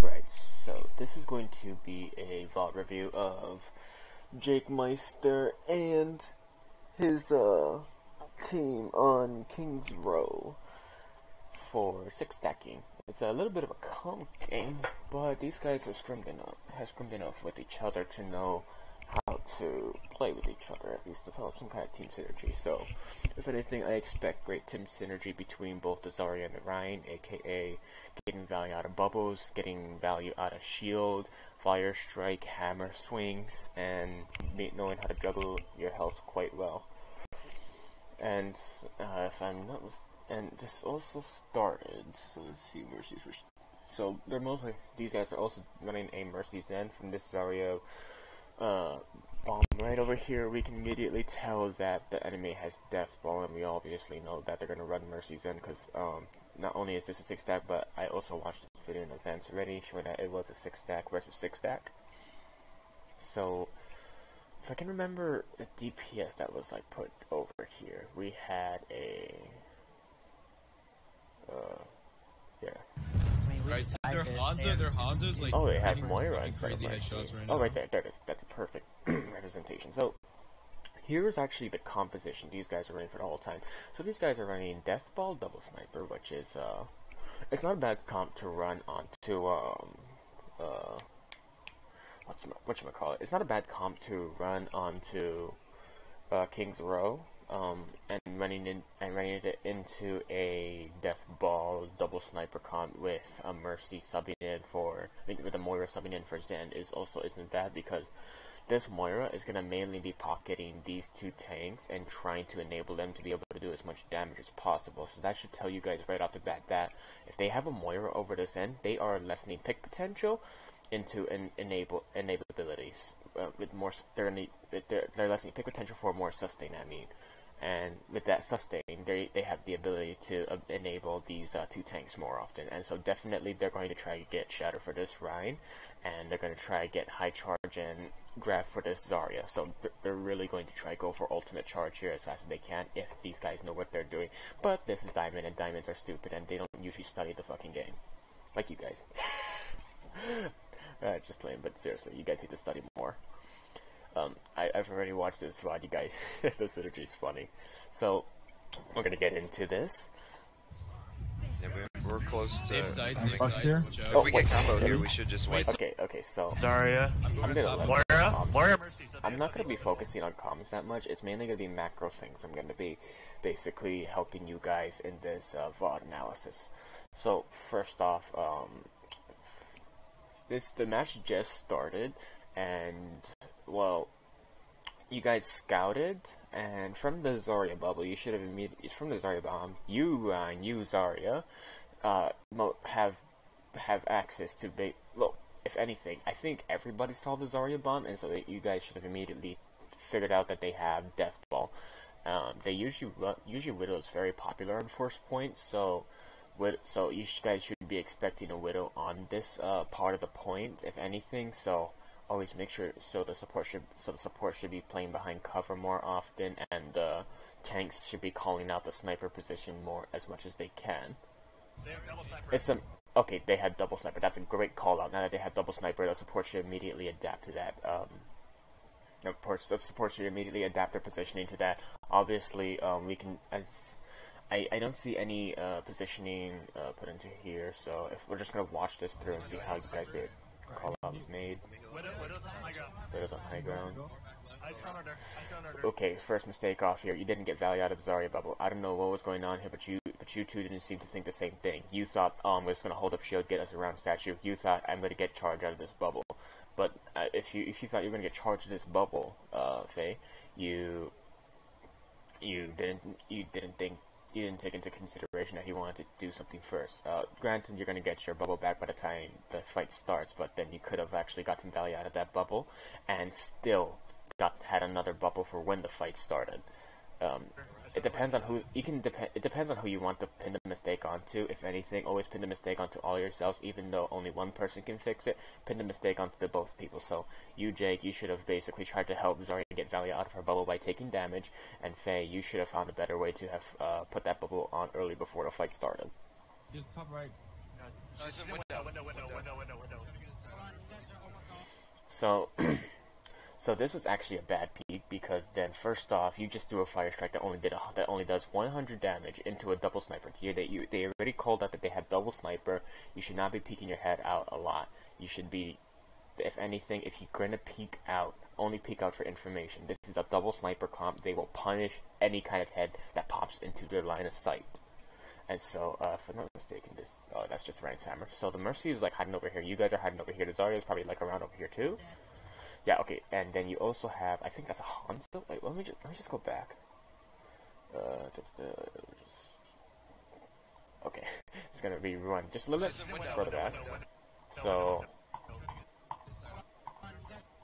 Alright, so this is going to be a VOD review of Jake Meister and his team on King's Row for 6 stacking. It's a little bit of a calm game, but these guys have scrimmed enough with each other to know how to play with each other, at least develop some kind of team synergy. So, if anything, I expect great team synergy between both the Zarya and the Rein, aka getting value out of bubbles, getting value out of shield, fire strike, hammer swings, and knowing how to juggle your health quite well. And if I'm not and this also started, so let's see, Mercy's so they're mostly, these guys are also running a Mercy Zen from this Zarya bomb right over here. We can immediately tell that the enemy has Death Ball, and we obviously know that they're going to run Mercy Zen because not only is this a 6 stack, but I also watched this video in advance already showing that it was a 6 stack versus 6 stack. So if I can remember the DPS that was like put over here, we had a Right, so their Hanzo's like. Oh, they have Moira instead of Mercy. Oh, right there, there it is. That's a perfect representation. So here's actually the composition these guys are running for the whole time. So these guys are running Death Ball Double Sniper, which is it's not a bad comp to run onto whatchamacallit. It's not a bad comp to run onto King's Row. And running it into a Death Ball Double Sniper comp with a Mercy subbing in for, with a Moira subbing in for Zen isn't bad, because this Moira is going to mainly be pocketing these 2 tanks and trying to enable them to be able to do as much damage as possible. So that should tell you guys right off the bat that if they have a Moira over this end, they are lessening pick potential into enableabilities. With more, they're lessening pick potential for more sustain, I mean. And with that sustain, they have the ability to enable these 2 tanks more often. And so definitely they're going to try to get Shatter for this Rein, and they're going to try to get High Charge and Grab for this Zarya. So they're really going to try to go for ultimate charge here as fast as they can if these guys know what they're doing. But this is Diamond, and Diamonds are stupid, and they don't usually study the fucking game. Like you guys. Just playing, but seriously, you guys need to study more. I've already watched this VOD, you guys. The synergy is funny. So, we're gonna get into this. Yeah, we're close to... If we get combo here, we should just wait. Okay, so... Zarya. I'm not gonna be focusing on comms that much. It's mainly gonna be macro things. I'm gonna be basically helping you guys in this VOD analysis. So, first off, the match just started, and... well, you guys scouted, and from the Zarya bubble, you should have immediately, from the Zarya bomb, you Zarya, have access to well, if anything, I think everybody saw the Zarya bomb, and so you guys should have immediately figured out that they have Death Ball. They usually Widow is very popular on first point, so you guys should be expecting a Widow on this part of the point, if anything. So always make sure the support should be playing behind cover more often, and tanks should be calling out the sniper position more as much as they can. Okay, they had double sniper. That's a great call out. Now that they have double sniper, the support should immediately adapt to that. Of course, the support should immediately adapt their positioning to that. Obviously, we can, as I don't see any positioning put into here, so if we're just gonna watch this through and see how you guys did. Call out is made. Widow's on high ground. Okay, first mistake off here. You didn't get value out of the Zarya bubble. I don't know what was going on here, but you two didn't seem to think the same thing. You thought, I'm just gonna hold up shield, get us around statue. You thought, I'm gonna get charged out of this bubble. But if you thought you were gonna get charged in this bubble, Faye, you didn't take into consideration that he wanted to do something first. Granted, you're going to get your bubble back by the time the fight starts, but then you could have actually gotten value out of that bubble, and still had another bubble for when the fight started. It depends on who it depends on who you want to pin the mistake onto. If anything, always pin the mistake onto all yourselves, even though only one person can fix it. Pin the mistake onto the both people. So you, Jake, you should have basically tried to help Zarya get value out of her bubble by taking damage, and Faye, you should have found a better way to have put that bubble on early before the fight started. Just top right. So, so this was actually a bad peek because then first off, you just threw a fire strike that only does 100 damage into a double sniper. Here they already called out that they have double sniper. You should not be peeking your head out a lot. You should be, if anything, if you're gonna peek out, only peek out for information. This is a double sniper comp. They will punish any kind of head that pops into their line of sight. And so, if I'm not mistaken, that's just Ryan's hammer. So the Mercy is like hiding over here. You guys are hiding over here. The Zarya is probably like around over here too. Yeah, okay. And then you also have, I think that's a Hanzo. Wait, let me just go back. Okay, it's gonna be run just a little bit further back. So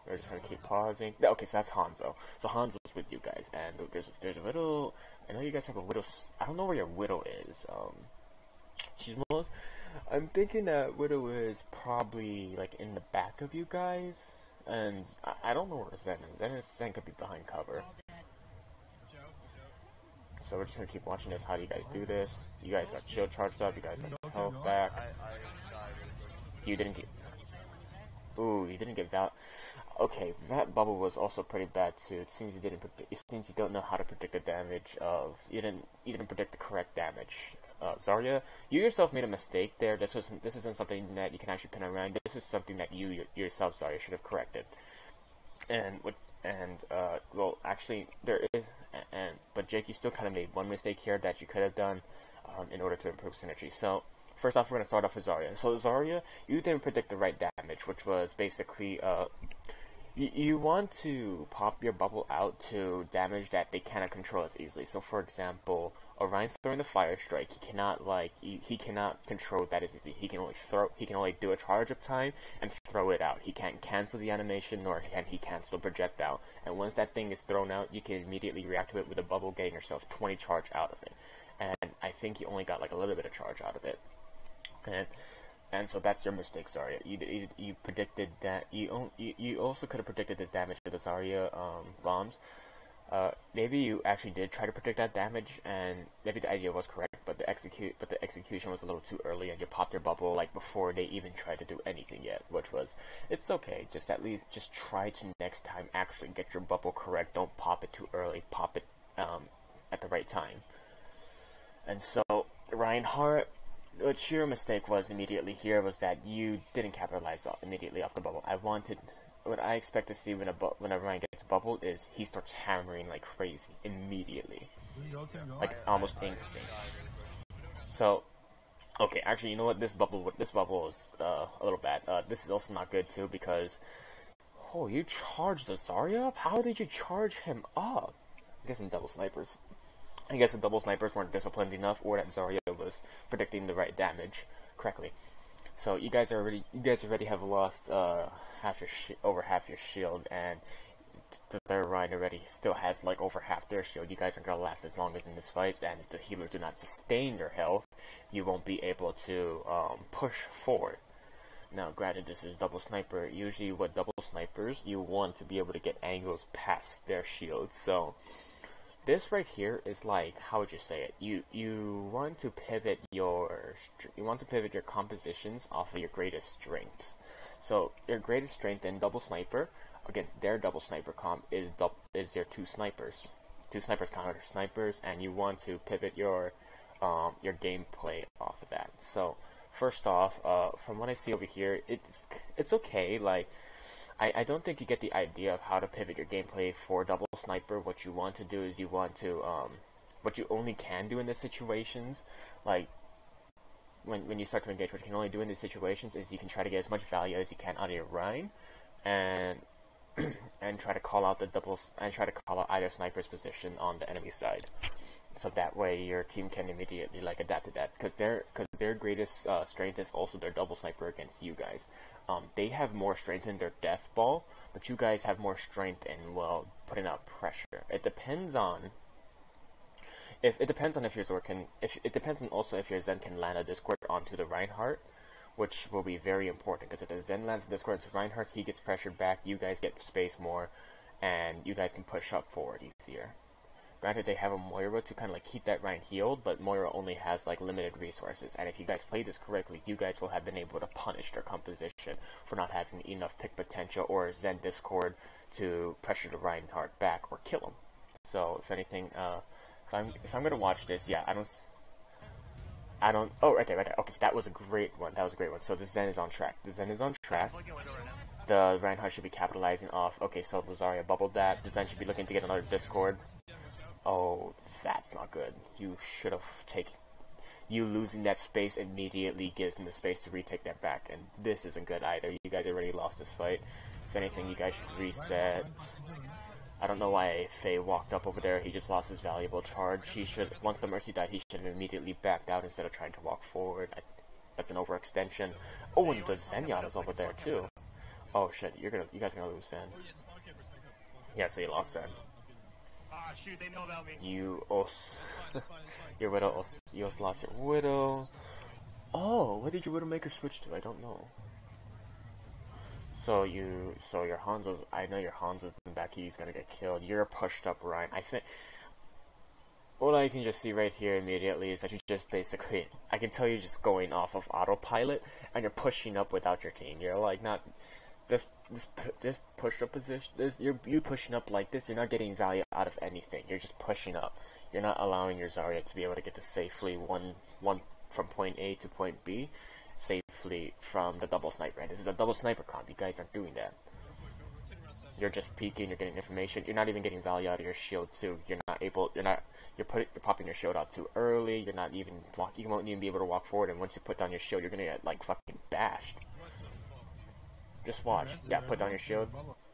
we're just gonna keep pausing. Okay, so that's Hanzo. So Hanzo's with you guys, and there's a Widow. I know you guys have a Widow. I don't know where your Widow is. I'm thinking that Widow is probably like in the back of you guys, and I don't know where Zen is. Zen could be behind cover. So we're just gonna keep watching this. How do you guys do this? You guys got shield charged up. You guys got health back. You didn't get. Ooh, you didn't get Val. Okay, that bubble was also pretty bad too. It seems you didn't. It seems you don't know how to predict the damage of. You didn't predict the correct damage. Zarya, you yourself made a mistake there. This isn't something that you can actually pin around. This is something that you yourself, Zarya, should have corrected. Well, actually, there is, but Jake, you still kind of made one mistake here that you could have done, in order to improve synergy. So, first off, we're going to start off with Zarya. So, Zarya, you didn't predict the right damage, which was basically, you want to pop your bubble out to damage that they cannot control as easily. So, for example, Orion throwing the fire strike, he cannot control that as easy. He can only do a charge up time and throw it out. He can't cancel the animation, nor can he cancel the projectile. And once that thing is thrown out, you can immediately react to it with a bubble, getting yourself 20 charge out of it. And I think you only got like a little bit of charge out of it. And so that's your mistake, Zarya. You predicted that. You also could have predicted the damage to the Zarya bombs. Maybe you actually did try to predict that damage, and maybe the idea was correct, but the execution was a little too early, and you popped your bubble like before they even tried to do anything yet. Which was, it's okay. Just at least try to next time actually get your bubble correct. Don't pop it too early. Pop it at the right time. And so Reinhardt. What your mistake was immediately here was that you didn't capitalize immediately off the bubble. What I expect to see when a Ryan gets bubbled is he starts hammering like crazy immediately, like it's almost instant. So, okay, actually, you know what? This bubble is a little bad. This is also not good too because, oh, you charged the Zarya up? How did you charge him up? I'm guessing double snipers. I guess the double snipers weren't disciplined enough, or that Zarya was predicting the right damage correctly. So you guys already have lost over half your shield, and the third Ryan already still has like over half their shield. You guys aren't gonna last as long as in this fight, and if the healers do not sustain their health, you won't be able to push forward. Now, granted, this is double sniper. Usually, with double snipers, you want to be able to get angles past their shields. So this right here is like, how would you say it? You want to pivot your compositions off of your greatest strengths. So your greatest strength in double sniper against their double sniper comp is their two snipers. Two snipers counter snipers, and you want to pivot your gameplay off of that. So first off, from what I see over here, it's okay. Like, I don't think you get the idea of how to pivot your gameplay for double sniper. What you want to do is you want to, what you only can do in these situations, like, when you start to engage, what you can only do in these situations is you can try to get as much value as you can out of your Rhine, and try to call out either sniper's position on the enemy side. So that way your team can immediately like adapt to that, because their greatest strength is also their double sniper against you guys. They have more strength in their death ball, but you guys have more strength in, well, putting out pressure. It depends on if your Zord can. It depends on also if your Zen can land a Discord onto the Reinhardt, which will be very important, because if the Zen lands a Discord onto Reinhardt, he gets pressured back. You guys get space more, and you guys can push up forward easier. Granted, they have a Moira to kind of like keep that Rein healed, but Moira only has like limited resources. And if you guys play this correctly, you guys will have been able to punish their composition for not having enough pick potential or Zen Discord to pressure the Reinhardt back or kill him. So if anything, if I'm gonna watch this, yeah, I don't. Oh, right there. Okay, so that was a great one. So the Zen is on track. The Reinhardt should be capitalizing off. Okay, so Rosaria bubbled that. The Zen should be looking to get another Discord. Oh, that's not good. You should have taken... You losing that space immediately gives them the space to retake that back, and this isn't good either. You guys already lost this fight. If anything, you guys should reset. I don't know why Faye walked up over there. He just lost his valuable charge. He should... Once the Mercy died, he should have immediately backed out instead of trying to walk forward. That's an overextension. Oh, and the Zenyatta's over there, too. Oh, shit. You guys are gonna lose Zen. Yeah, so you lost Zen. Ah, shoot, they know about me. You also... your Widow... You also lost your Widow. Oh, what did your Widowmaker switch to? I don't know. So your Hanzo's... I know your Hanzo's back. He's gonna get killed. You're a pushed up Rein. I think... What I can just see right here immediately is that you just basically... I can tell you're just going off of autopilot, and you're pushing up without your team. You're like not... This push up position, you pushing up like this, you're not getting value out of anything. You're just pushing up. You're not allowing your Zarya to be able to get to safely one from point A to point B, safely from the double sniper. And this is a double sniper comp. You guys aren't doing that. You're just peeking. You're getting information. You're not even getting value out of your shield too. You're popping your shield out too early. You won't even be able to walk forward. And once you put down your shield, you're gonna get like fucking bashed. Just watch. Yeah, put down your shield.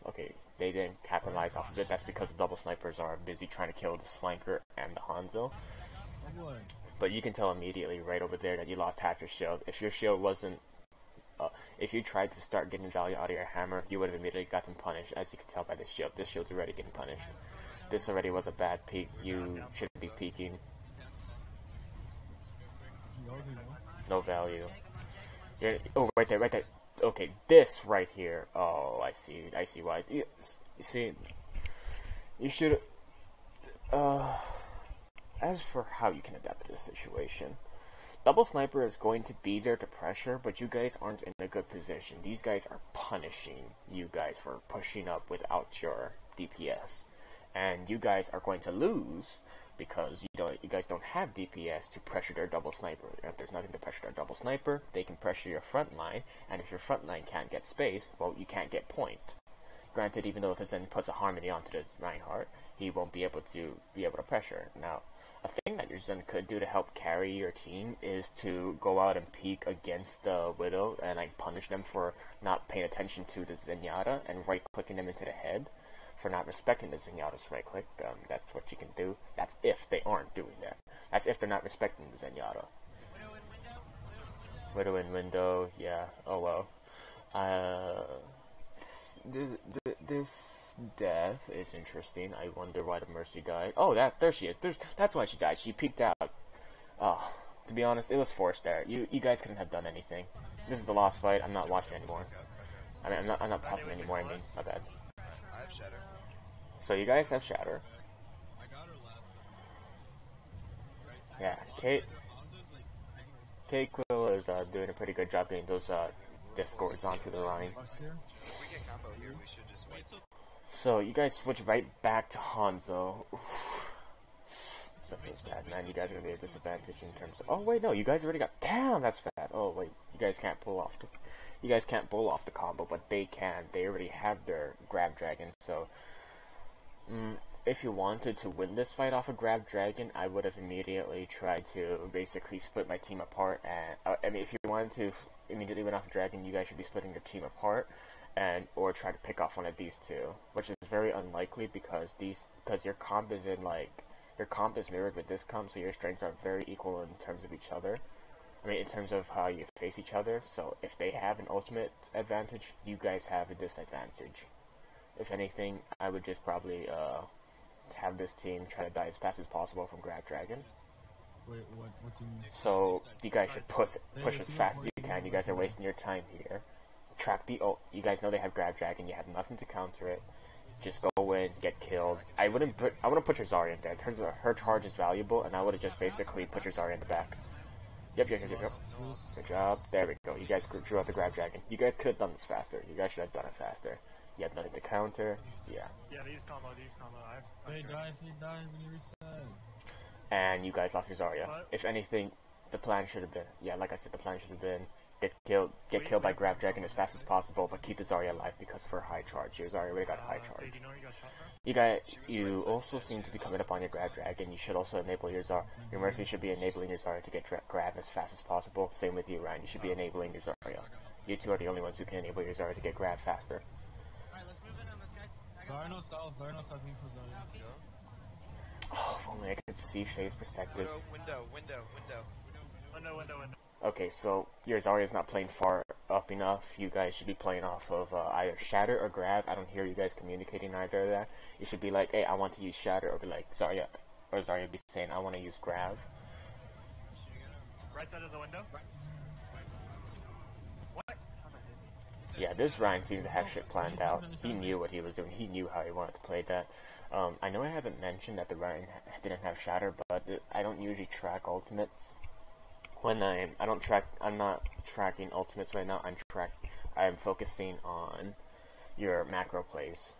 Okay, they didn't capitalize off of it. That's because the double snipers are busy trying to kill the flanker and the Hanzo. But you can tell immediately right over there that you lost half your shield. If your shield wasn't... if you tried to start getting value out of your hammer, you would have immediately gotten punished, as you can tell by this shield. This shield's already getting punished. This already was a bad peek. You shouldn't be peeking. No value. Oh, right there. Okay, this right here. Oh, I see why. See, you should... as for how you can adapt to this situation, double sniper is going to be there to pressure, but you guys aren't in a good position. These guys are punishing you guys for pushing up without your DPS, and you guys are going to lose because you guys don't have DPS to pressure their double sniper. If there's nothing to pressure their double sniper, they can pressure your front line, and if your front line can't get space, well, you can't get point. Granted, even though the Zen puts a Harmony onto the Reinhardt, he won't be able to pressure. Now, a thing that your Zen could do to help carry your team is to go out and peek against the Widow and like punish them for not paying attention to the Zenyatta and right-clicking them into the head. For not respecting the Zenyatta's right click. That's what you can do. That's if they aren't doing that. That's if they're not respecting the Zenyatta. Widow in window, yeah. Oh well. This death is interesting. I wonder why the Mercy died. Oh, there she is. That's why she died. She peeked out. To be honest, it was forced there. You guys couldn't have done anything. This is a lost fight. I'm not watching anymore. I mean, I'm not pausing anymore. I mean, my bad. I have Shatter. So you guys have Shatter. Yeah, Kate Quill is doing a pretty good job getting those Discords onto the line. If we get combo here, we should just wait. So you guys switch right back to Hanzo. That feels bad, man. You guys are gonna be at a disadvantage in terms of... Oh wait, no, you guys already got... Damn, that's fast. Oh wait, you guys can't pull off the combo, but they can. They already have their Grab Dragon, so... if you wanted to win this fight off a Grab Dragon, I would have immediately tried to basically split my team apart. And I mean, if you wanted to immediately win off a Dragon, you guys should be splitting your team apart, or try to pick off one of these two, which is very unlikely because your comp is mirrored with this comp, so your strengths are very equal in terms of each other. I mean, in terms of how you face each other. So if they have an ultimate advantage, you guys have a disadvantage. If anything, I would just probably have this team try to die as fast as possible from Grab Dragon. Wait, what do you mean? So you guys should push as fast as you can. You guys are wasting your time here. Track the ult. You guys know they have Grab Dragon. You have nothing to counter it. Just go in, get killed. I wouldn't put your Zarya in there. Her charge is valuable, and I would have just basically put your Zarya in the back. Yep. Good job. There we go. You guys drew out the Grab Dragon. You guys could have done this faster. You guys should have done it faster. You had nothing to counter. Yeah. Yeah, these combo. They die, when you reset. And you guys lost your Zarya. What? If anything, the plan should have been, like I said, the plan should have been get killed by Grab Dragon as fast as possible, but keep the Zarya alive because of her high charge. Your Zarya already got high charge. Do you know you got shot from? You also seem to be coming up on your Grab Dragon. You should also enable your Zarya. Your Mercy should be enabling your Zarya to get grab as fast as possible. Same with you, Ryan. You should be enabling your Zarya. You two are the only ones who can enable your Zarya to get grab faster. Zarya south, me for Zarya. Oh, if only I could see phase perspective. Window. Okay, so your Zarya is not playing far up enough. You guys should be playing off of either Shatter or Grab. I don't hear you guys communicating either of that. You should be like, hey, I want to use Shatter, or be like, Zarya be saying, I want to use Grab. Right side of the window. What? Yeah, this Ryan seems to have shit planned out. He knew what he was doing. He knew how he wanted to play that. I know I haven't mentioned that the Ryan didn't have Shatter, but I don't usually track ultimates. When I'm not tracking ultimates right now. I'm focusing on your macro plays.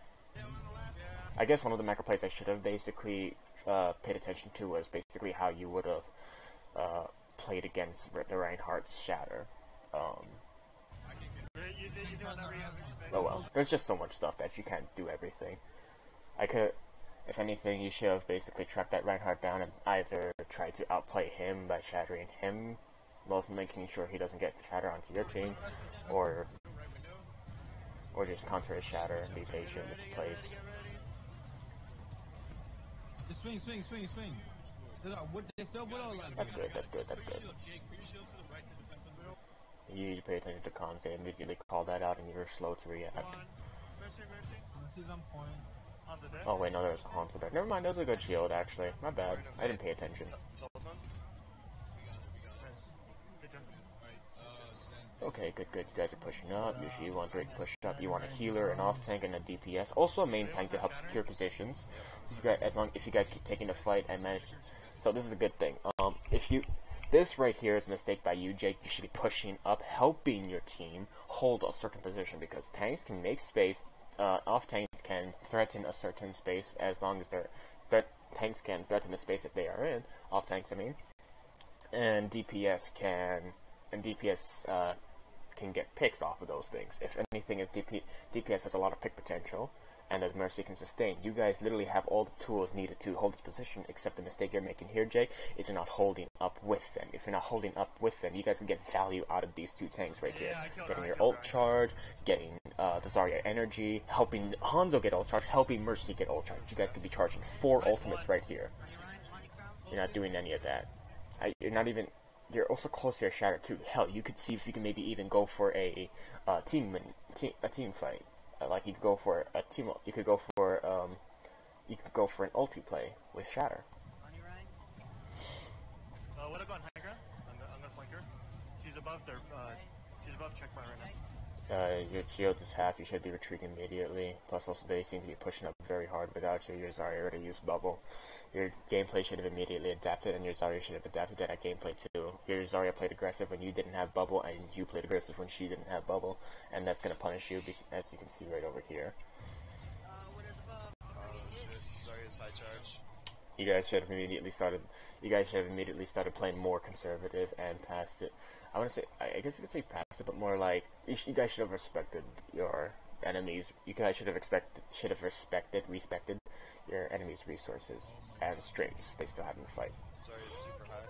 I guess one of the macro plays I should have basically paid attention to was basically how you would have played against the Reinhardt's Shatter. Oh well, there's just so much stuff that you can't do everything. If anything, you should have basically tracked that Reinhardt down and either try to outplay him by shattering him, whilst making sure he doesn't get shatter onto your team, or just counter his shatter and be patient with the plays. Just swing. That's good. You usually pay attention to comms, they immediately call that out and you're slow to react. Mercy's on point. Oh wait, no, there was a Haunter there. Never mind, that was a good shield actually. My bad. I didn't pay attention. Okay, good. You guys are pushing up. Usually you want to push up. You want a healer, an off tank, and a DPS. Also a main tank to help secure positions. If you guys keep taking the fight and manage. So this is a good thing. This right here is a mistake by you, Jake. You should be pushing up, helping your team hold a certain position, because tanks can make space. Off tanks can threaten a certain space as long as tanks can threaten the space that they are in. Off tanks, I mean. And DPS can get picks off of those things. If anything, if DPS has a lot of pick potential, and as Mercy can sustain, you guys literally have all the tools needed to hold this position, except the mistake you're making here, Jake, is you're not holding up with them. If you're not holding up with them, you guys can get value out of these two tanks right here. Getting your ult charge, getting the Zarya energy, helping Hanzo get ult charge, helping Mercy get ult charge. You guys could be charging 4 ultimates right here. You're not doing any of that. You're also close to your shatter too. Hell, you could see if you can maybe even go for a team fight. Like you could go for a team. You could go for an ulti play with shatter. What about high ground? I'm gonna flank her. She's above checkpoint right now. Your shield is half. You should be retreating immediately. Plus, also they seem to be pushing up very hard without you. Your Zarya already used bubble. Your gameplay should have immediately adapted, and your Zarya should have adapted to that gameplay too. Your Zarya played aggressive when you didn't have bubble, and you played aggressive when she didn't have bubble, and that's gonna punish you, as you can see right over here. Zarya's high charge. You guys should have immediately started playing more conservative and past it. I guess you could say passive, but more like you guys should have respected your enemies. You guys should have respected your enemies' resources and strengths they still have in the fight. Zarya's super high.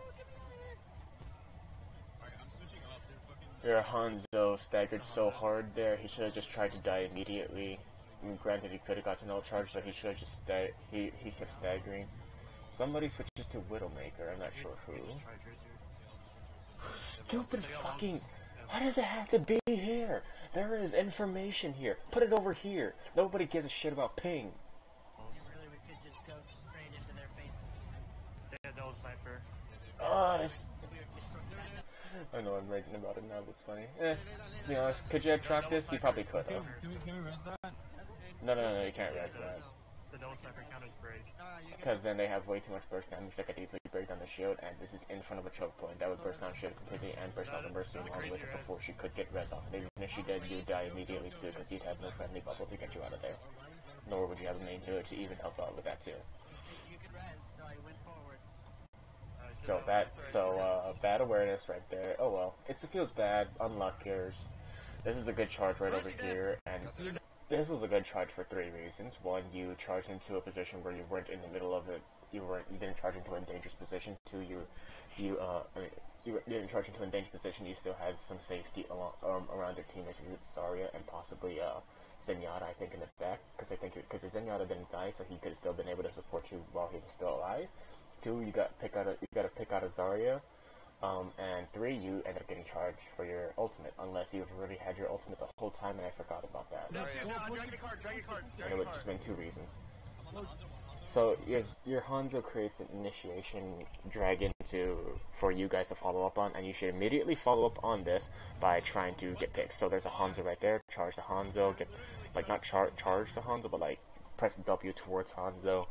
Your Hanzo staggered so hard there. He should have just tried to die immediately. I mean, granted, he could have gotten no charge, but he should have just he kept staggering. Somebody switches to Widowmaker. I'm not sure who. Stupid fucking... Why does it have to be here? There is information here. Put it over here. Nobody gives a shit about ping. Really, we could just go straight into their faces. They had no sniper. I know I'm raging about it now, but it's funny. To be honest, could you have tracked this? You probably could have. Can we rest that? No, you can't rest that. The double sniper counters break. Because then they have way too much burst damage that could easily break down the shield, and this is in front of a choke point. That would burst down shield completely and burst down the mercy along with it before she could get res off. And even if she did, you'd die immediately too, because you'd have no friendly bubble to get you out of there. Nor would you have a main healer to even help out with that too. You could res, so I went forward. Bad awareness right there. Oh well, it feels bad. Unluckers. This is a good charge right over here, and this was a good charge for 3 reasons. One, you charged into a position where you weren't in the middle of it. You didn't charge into a dangerous position. Two, you didn't charge into a dangerous position. You still had some safety around your teammates with Zarya and possibly Zenyatta, I think, in the back, because your Zenyatta didn't die, so he could have still been able to support you while he was still alive. 2, you got to pick out a Zarya. And 3, you end up getting charged for your ultimate, unless you've already had your ultimate the whole time and I forgot about that. And it would just been 2 reasons. So yes, your Hanzo creates an initiation dragon for you guys to follow up on, and you should immediately follow up on this by trying to get picks. So there's a Hanzo right there. Charge the Hanzo. Not charge the Hanzo, but like press W towards Hanzo.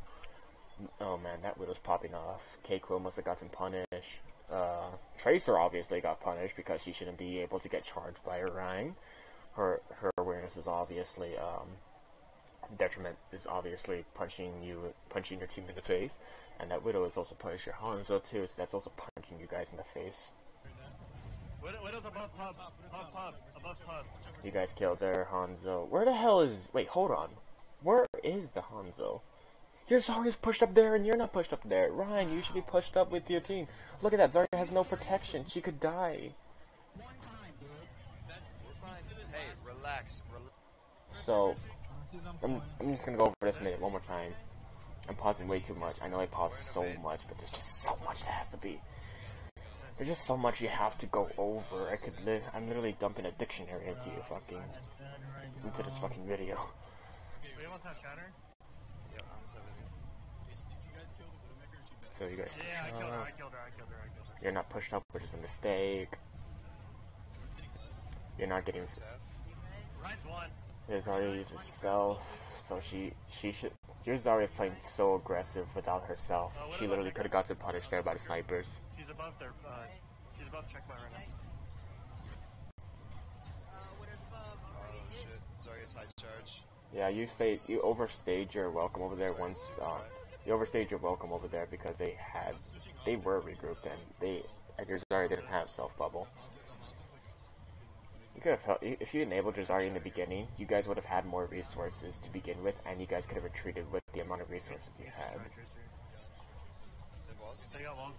Oh man, that Widow's popping off. K-Quill must have gotten punished. Tracer obviously got punished because she shouldn't be able to get charged by Orion. Her awareness is obviously detriment is obviously punching your team in the face, and that Widow is also punishing your Hanzo too, so that's also punching you guys in the face. Widow's above pub, above pub. You guys killed their Hanzo. Where the hell is? Wait, hold on. Where is the Hanzo? Your Zarya's pushed up there and you're not pushed up there. Ryan, you should be pushed up with your team. Look at that, Zarya has no protection. She could die. Hey, relax. So, I'm just gonna go over this minute one more time. I'm pausing way too much. I know I paused so much, but there's just so much that has to be. There's just so much you have to go over. I'm literally dumping a dictionary into this fucking video. We almost have Shatter. So you guys I killed her. You're not pushed up, which is a mistake. You're not getting... Ryan's one. Your Zarya uses self, so she should... Your Zarya is playing so aggressive without herself. She literally could have got punished there by the snipers. She's above their, she's above checkpoint right now. Widow's above. Oh shit, Zarya's high charge. Yeah, you overstayed your welcome over there once, you overstayed your welcome over there because they were regrouped and your Zarya didn't have self-bubble. You could have, if you enabled your Zarya in the beginning, you guys would have had more resources to begin with, and you guys could have retreated with the amount of resources you had. They got walls.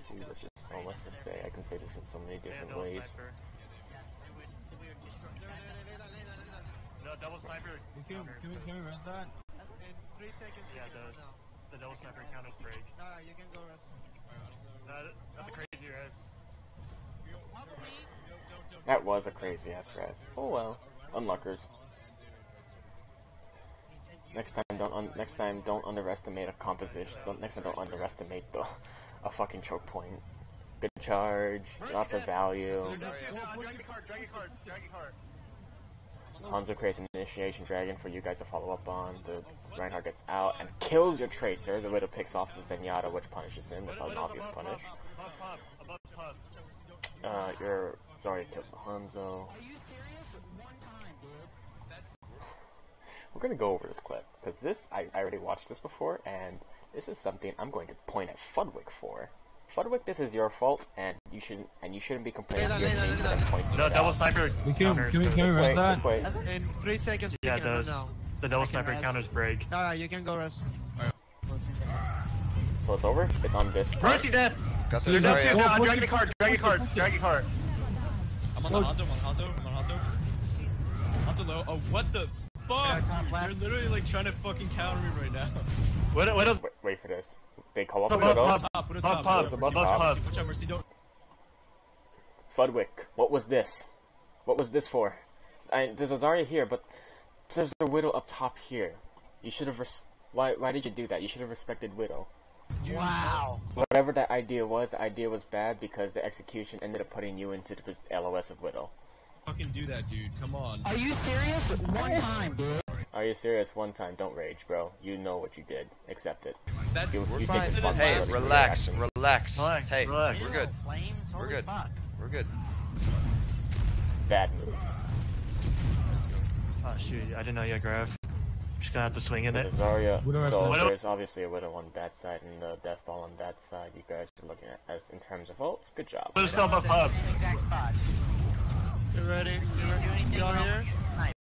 See, there's just so much to say. I can say this in so many different ways. No, double sniper. Can we rest that? In 3 seconds. Yeah, the double sniper counters break. Alright, you can go rest. That's a crazy res. That was a crazy ass res. Oh well, unluckers. Next time, don't underestimate a composition. Next time, don't underestimate a fucking choke point. Good charge, lots of value. Dragon card. Hanzo creates an initiation dragon for you guys to follow up on. The Reinhardt gets out and kills your Tracer. The Widow picks off the Zenyatta, which punishes him. That's an obvious punish. Your Zarya kills the Hanzo. Are you serious? One time, dude. We're gonna go over this clip because this I already watched this before, and this is something I'm going to point at Fudwick for. Fudwick, this is your fault, and you shouldn't be complaining to your team for them pointing No, it double out. sniper. Can we rest that? Just wait. In 3 seconds. Yeah, you it can does. go now. The double I can sniper rest. counters break. Alright, you can go rest. So it's over. It's on this. Mercy dead. Got the They're down Zarya. two. Now, dragon card. I'm on Hanzo. Hanzo low. Oh, what the fuck? They're literally like trying to fucking counter me right now. What else? Wait for this. They call off Above Widow. Top, put it Pub, top. above Mercy, pub. Watch out, Mercy, don't. Fudwick, what was this? What was this for? There's a Zarya here, but there's a Widow up top here. You should have. Why did you do that? You should have respected Widow. Wow. Whatever that idea was, the idea was bad because the execution ended up putting you into the LOS of Widow. Fucking do that, dude. Come on. Are you serious? One time, dude. Are you serious? One time, don't rage, bro. You know what you did. Accept it. That's You We're take fine. Hey, responsibility for your relax, actions. relax. Relax, Hey, relax. we're good. Flames? We're Holy good. fuck. We're good. Bad moves. Oh shoot, I didn't know you had grab. Just gonna have to swing in it. With Zarya, Widow so Widow- there's obviously a Widow on that side and the Death Ball on that side. You guys are looking at as in terms of ults. Good job. Put yourself up hub. Same exact spot. You ready? You ever do anything You all wrong? here?